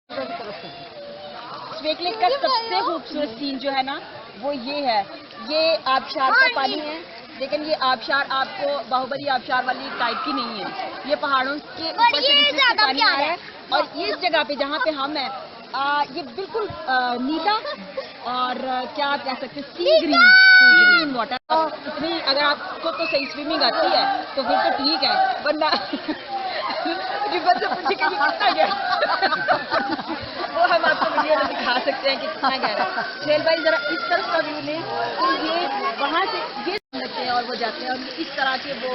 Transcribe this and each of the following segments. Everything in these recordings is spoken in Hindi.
स्वेक लेक का सबसे खूबसूरत सीन जो है ना वो ये है, ये आबशार का पानी है, लेकिन ये आबशार आपको बाहुबली आबशार वाली टाइप की नहीं है। ये पहाड़ों के ऊपर से पानी आ रहा है और इस जगह पे जहाँ पे हम हैं ये बिल्कुल नीला और क्या कह सकते हैं सी ग्रीन वाटर। इतनी अगर आपको तो सही स्विमिंग आती है तो फिर तो ठीक है, वरना रिवर से पूछे कि कितना गहरा वो हम आपको वीडियो में दिखा सकते हैं कि कितना गहरा। शेर भाई जरा इस तरफ का व्यू लें तो ये वहाँ से ये लगते हैं और वो जाते हैं और इस तरह के वो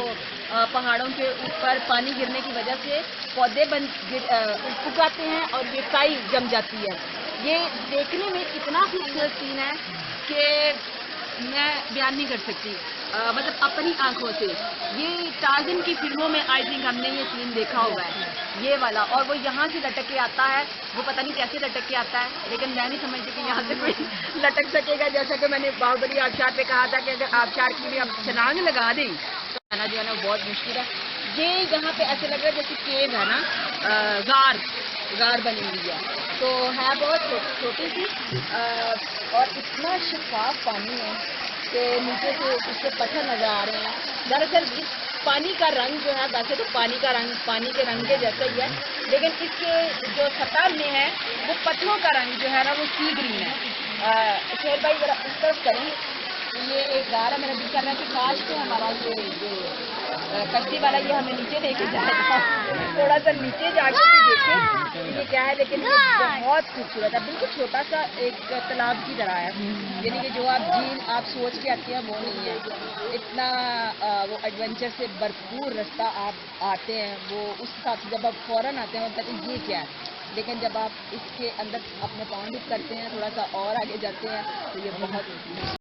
पहाड़ों के ऊपर पानी गिरने की वजह से पौधे उगाते हैं और ये काई जम जाती है। ये देखने में इतना खूबसूरत सीन है कि मैं बयान नहीं कर सकती, मतलब अपनी आंखों से। ये टार्ज़न की फिल्मों में आई थिंक हमने ये सीन देखा हुआ है, ये वाला। और वो यहाँ से लटक के आता है, वो पता नहीं कैसे लटक के आता है, लेकिन मैं नहीं समझती कि यहाँ से कोई लटक सकेगा। जैसा कि मैंने बाहुबली आबशार पे कहा था कि अगर आबशार के लिए हम छलांग लगा दें तो आना जो है ना बहुत मुश्किल है। ये यहाँ पे ऐसे लग रहा है जैसे केव है ना, गार बनी हुई है, तो है बहुत छोटी सी और इतना शफाफ पानी है कि नीचे से इसके पत्थर नजर आ रहे हैं। दरअसल इस पानी का रंग जो है, वैसे तो पानी का रंग पानी के रंग के जैसा ही है, लेकिन इसके जो सतह में है वो पत्थरों का रंग जो है ना वो सी ग्रीन है। शेर भाई जरा इस तरफ करें, ये एक गार है, मेरा दिल कर रहा है कि काश से हमारा ये कश्ती वाला ये हमें नीचे लेके जाएगा, थोड़ा सा नीचे जाके भी देखें ये क्या है। लेकिन ये बहुत खूबसूरत है, बिल्कुल छोटा सा एक तालाब की तरह है, यानी कि जो आप झील आप सोच के आते हैं वो नहीं है। इतना वो एडवेंचर से भरपूर रास्ता आप आते हैं, वो उस हिसाब से जब आप फ़ौरन आते हैं मतलब कि ये क्या है, लेकिन जब आप इसके अंदर अपने पाँव डिप करते हैं, थोड़ा सा और आगे जाते हैं तो ये बहुत